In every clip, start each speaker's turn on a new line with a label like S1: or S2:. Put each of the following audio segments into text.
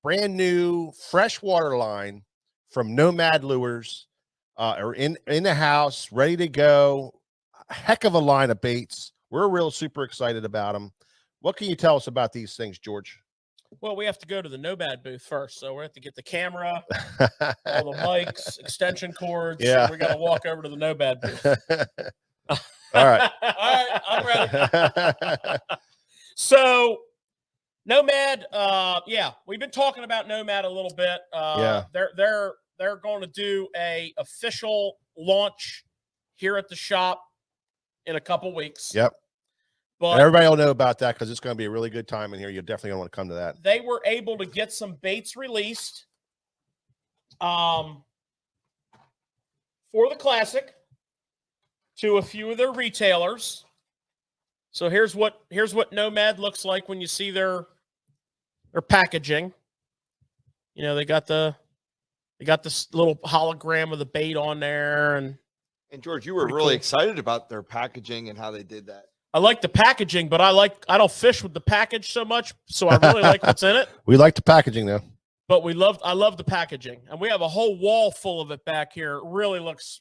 S1: brand new freshwater line from Nomad Lures, are in the house, ready to go. A heck of a line of baits. We're real super excited about them. What can you tell us about these things, George?
S2: Well, we have to go to the Nomad booth first, so we have to get the camera, all the mics, extension cords.
S1: Yeah,
S2: so we got to walk over to the Nomad booth.
S1: All right.
S2: All right, I'm ready. So, Nomad, yeah, we've been talking about Nomad a little bit.
S1: Yeah,
S2: they're going to do a official launch here at the shop in a couple weeks.
S1: Yep.
S2: But
S1: and everybody will know about that because it's going to be a really good time in here. You're definitely going to want to come to that.
S2: They were able to get some baits released for the Classic to a few of their retailers. So here's what Nomad looks like when you see their packaging. You know, they got this little hologram of the bait on there, and
S3: George, you were really excited about their packaging and how they did that.
S2: I like the packaging, but I don't fish with the package so much, so I really like what's in it.
S1: We like the packaging though.
S2: But I love the packaging, and we have a whole wall full of it back here. It really looks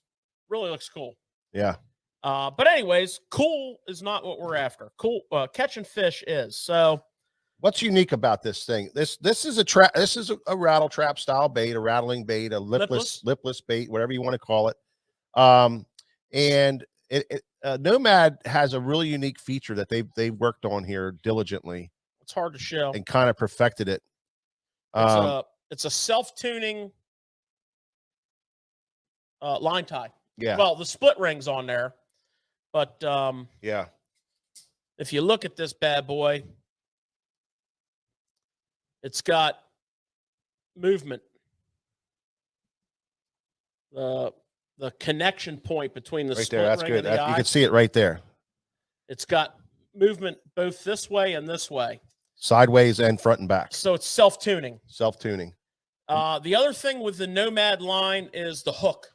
S2: cool.
S1: Yeah.
S2: But anyways, cool is not what we're after. Cool, catching fish is. So,
S1: what's unique about this thing? This is a trap. This is a rattle trap style bait, a rattling bait, a lipless bait, whatever you want to call it. And Nomad has a really unique feature that they worked on here diligently.
S2: It's hard to show
S1: and kind of perfected it.
S2: It's a self-tuning line tie.
S1: Yeah.
S2: Well, the split ring's on there, but
S1: yeah.
S2: If you look at this bad boy, it's got movement. The connection point between the
S1: right
S2: split
S1: there. That's
S2: ring
S1: good.
S2: and the eye.
S1: You can see it right there.
S2: It's got movement both this way and this way.
S1: Sideways and front and back.
S2: So it's self-tuning.
S1: Self-tuning.
S2: The other thing with the Nomad line is the hook.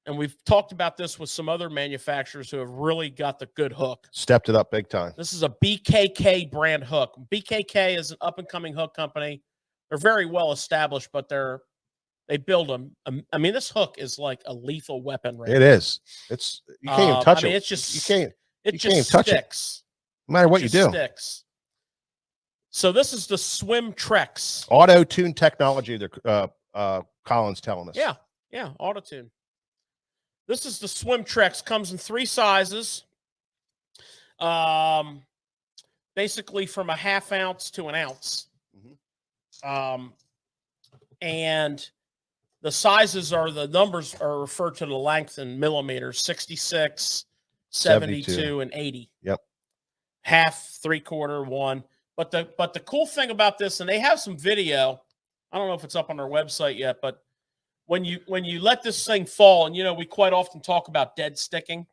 S2: And we've talked about this with some other manufacturers who have really got the good hook.
S1: Stepped it up big time.
S2: This is a BKK brand hook. BKK is an up-and-coming hook company. They're very well established, but they build them. I mean, this hook is like a lethal weapon. Right?
S1: It is. It's you can't even touch it.
S2: It's just
S1: you can't.
S2: It
S1: you
S2: just
S1: can't touch
S2: sticks.
S1: It. No matter what you do.
S2: Sticks. So this is the Swim Trex
S1: auto-tune technology. Colin's telling us.
S2: Yeah, auto-tune. This is the Swim Trex. Comes in 3 sizes. Basically from a 1/2 ounce to 1 ounce. Mm-hmm. And the sizes the numbers are referred to the length in millimeters: 66, 72, and 80.
S1: Yep.
S2: 1/2, 3/4, 1. But the cool thing about this, and they have some video. I don't know if it's up on their website yet, but when you let this thing fall, and we quite often talk about dead sticking,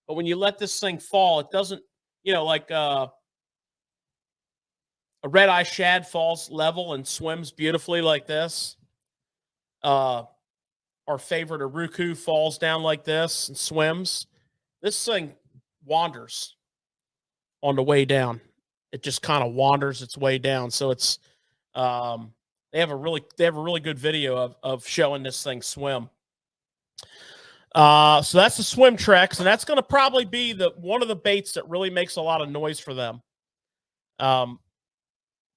S2: but when you let this thing fall, it doesn't, like a red-eye shad falls level and swims beautifully like this. Our favorite Uruku falls down like this and swims. This thing wanders on the way down. It just kind of wanders its way down. So it's they have a really good video of showing this thing swim. So that's the Swim Trex, and that's going to probably be one of the baits that really makes a lot of noise for them.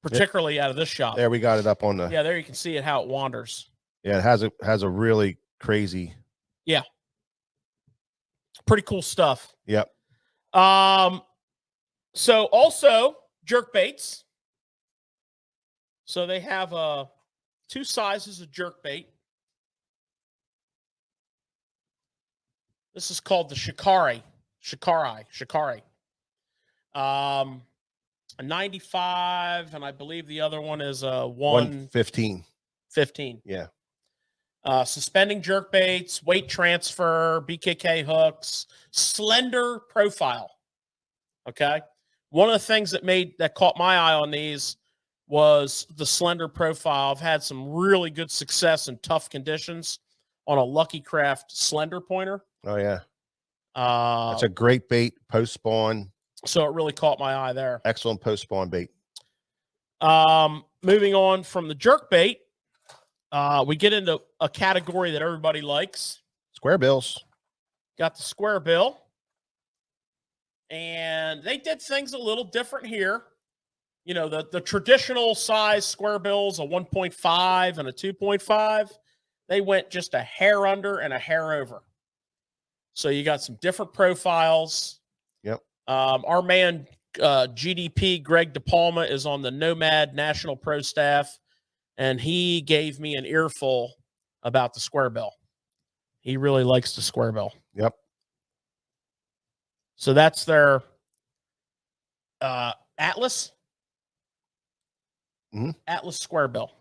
S2: Particularly out of this shop.
S1: There we got it up on the.
S2: Yeah, there you can see it how it wanders.
S1: Yeah, it has a really crazy.
S2: Yeah. Pretty cool stuff.
S1: Yep.
S2: So also jerkbaits. So they have 2 sizes of jerkbait. This is called the Shikari. A 95, and I believe the other one is a
S1: 115.
S2: 15.
S1: Yeah.
S2: Suspending jerkbaits, weight transfer, BKK hooks, slender profile. Okay. One of the things that caught my eye on these was the slender profile. I've had some really good success in tough conditions on a Lucky Craft slender pointer.
S1: Oh yeah. That's a great bait post spawn.
S2: So it really caught my eye there.
S1: Excellent post spawn bait.
S2: moving on from the jerkbait, we get into a category that everybody likes.
S1: Square bills.
S2: Got the square bill. And they did things a little different here. You know, the traditional size square bills, a 1.5 and a 2.5, they went just a hair under and a hair over. So you got some different profiles.
S1: Yep.
S2: Our man, GDP, Greg DePalma, is on the Nomad National Pro staff, and he gave me an earful about the square bill. He really likes the square bill.
S1: Yep.
S2: So that's their Atlas.
S1: Mm-hmm.
S2: Atlas square bill.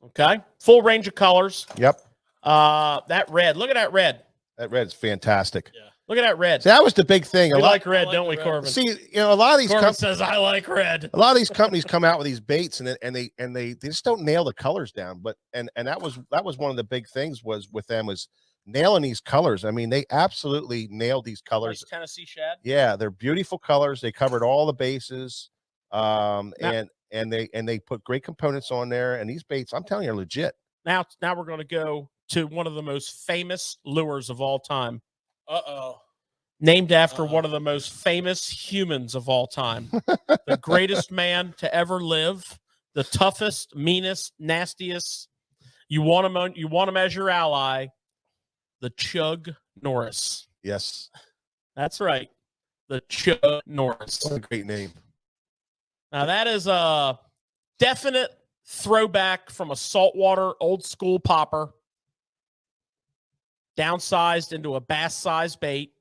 S2: Okay. Full range of colors.
S1: Yep.
S2: That red. Look at that red.
S1: That red's fantastic.
S2: Yeah. Look at that red.
S1: See, that was the big thing.
S2: We like red, don't we,
S4: red.
S2: Corbin?
S1: See, you know, a lot of these
S2: Corbin says I like red.
S1: a lot of these companies come out with these baits and they just don't nail the colors down. But and that was one of the big things was with them was nailing these colors. I mean, they absolutely nailed these colors.
S2: Nice Tennessee shad.
S1: Yeah, they're beautiful colors. They covered all the bases. And they put great components on there. And these baits, I'm telling you, are legit.
S2: Now we're going to go to one of the most famous lures of all time. Named after one of the most famous humans of all time. The greatest man to ever live, the toughest, meanest, nastiest. You want him as your ally, the ChuNorris.
S1: Yes.
S2: That's right. The ChuNorris.
S1: What a great name.
S2: Now that is a definite throwback from a saltwater old school popper, downsized into a bass size bait.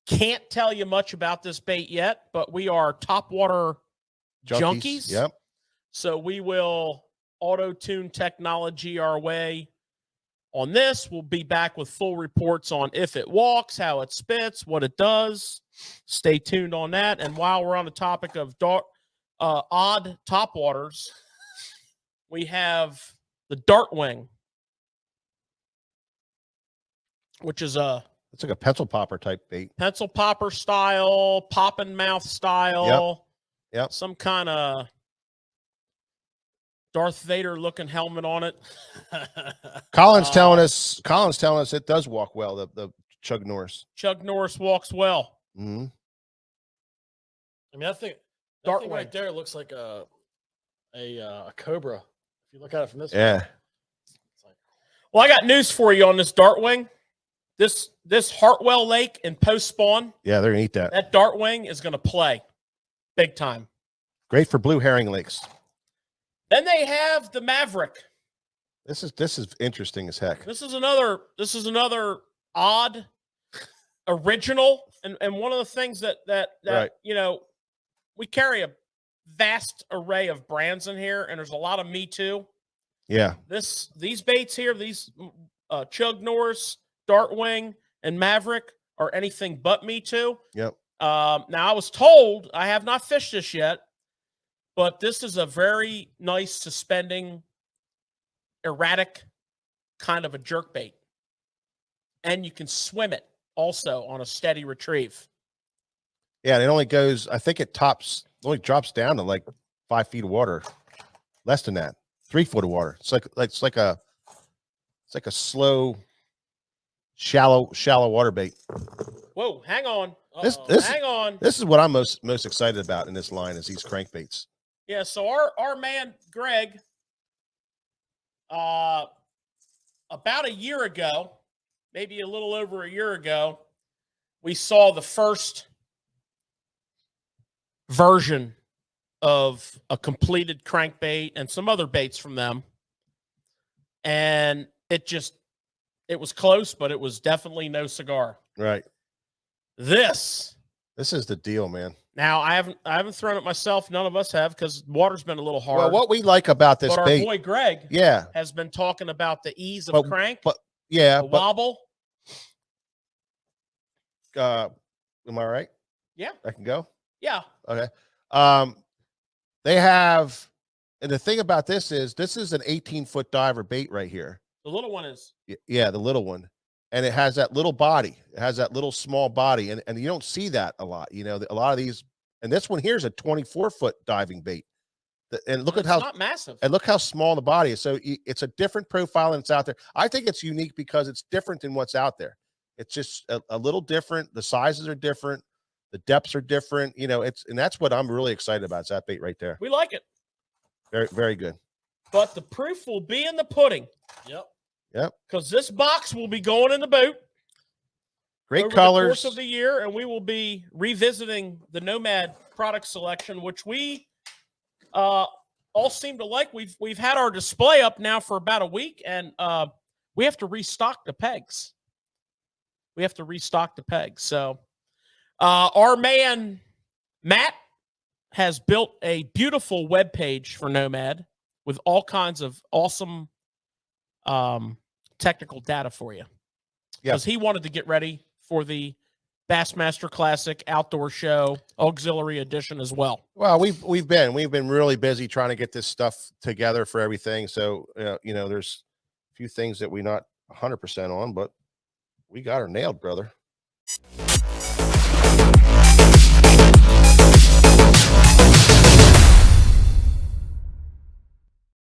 S2: Can't tell you much about this bait yet, but we are topwater junkies.
S1: Yep.
S2: So we will auto-tune technology our way on this. We'll be back with full reports on if it walks, how it spits, what it does. Stay tuned on that. And while we're on the topic of odd topwaters, we have the Dartwing, which is
S1: It's like a pencil popper type bait.
S2: pencil popper style, popping mouth style.
S1: Yep.
S2: Some kind of Darth Vader looking helmet on it.
S1: Colin's telling us it does walk well, the ChuNorris.
S2: ChuNorris walks well.
S1: Mm-hmm.
S4: I mean, that thing right there looks like a cobra. If you look at it from this
S1: Yeah.
S4: way. It's like,
S2: Well, I got news for you on this Dartwing. This Hartwell Lake in post spawn,
S1: Yeah, they're gonna eat that.
S2: that Dartwing is going to play big time.
S1: Great for blue herring lakes.
S2: Then they have the Maverick.
S1: This is interesting as heck.
S2: This is another odd original, and one of the things that
S1: Right.
S2: you know, we carry a vast array of brands in here, and there's a lot of Me Too.
S1: Yeah.
S2: These baits here, these ChuNorris, Dartwing, and Maverick are anything but Me Too.
S1: Yep.
S2: Now I was told, I have not fished this yet, but this is a very nice suspending, erratic kind of a jerkbait, and you can swim it also on a steady retrieve.
S1: Yeah, and it only goes, I think it only drops down to like 5 feet of water. Less than that. 3 foot of water. It's like a slow, shallow water bait.
S2: Whoa, hang on.
S1: Hang
S2: on.
S1: This is what I'm most excited about in this line is these crankbaits.
S2: Yeah, so our man Greg, about a year ago, maybe a little over a year ago, we saw the first version of a completed crankbait and some other baits from them. And it was close, but it was definitely no cigar.
S1: Right.
S2: This
S1: is the deal, man.
S2: Now I haven't thrown it myself. None of us have because water's been a little hard.
S1: Well, what we like about this
S2: but our
S1: bait,
S2: boy Greg,
S1: yeah,
S2: has been talking about the ease of crank,
S1: the
S2: wobble.
S1: Am I right?
S2: Yeah,
S1: I can go.
S2: Yeah.
S1: Okay. They have, and the thing about this is an 18-foot diver bait right here.
S2: The little one is.
S1: Yeah, the little one. And it has that little body. It has that little small body. And you don't see that a lot. You know, a lot of these, and this one here is a 24-foot diving bait. And look at
S2: It's
S1: how
S2: not massive.
S1: and look how small the body is. So it's a different profile than it's out there. I think it's unique because it's different than what's out there. It's just a little different. The sizes are different. The depths are different. You know, and that's what I'm really excited about. It's that bait right there.
S2: We like it.
S1: Very, very good.
S2: But the proof will be in the pudding.
S4: Yep.
S1: Yep.
S2: Because this box will be going in the boat.
S1: Great
S2: over
S1: colors.
S2: the course of the year, and we will be revisiting the Nomad product selection, which we all seem to like. We've had our display up now for about a week, and we have to restock the pegs. So our man Matt has built a beautiful web page for Nomad with all kinds of awesome technical data for you. Because he wanted to get ready for the Bassmaster Classic Outdoor Show Auxiliary Edition as well.
S1: Well, we've been really busy trying to get this stuff together for everything. So you know, there's a few things that we're not 100% on, but we got her nailed, brother.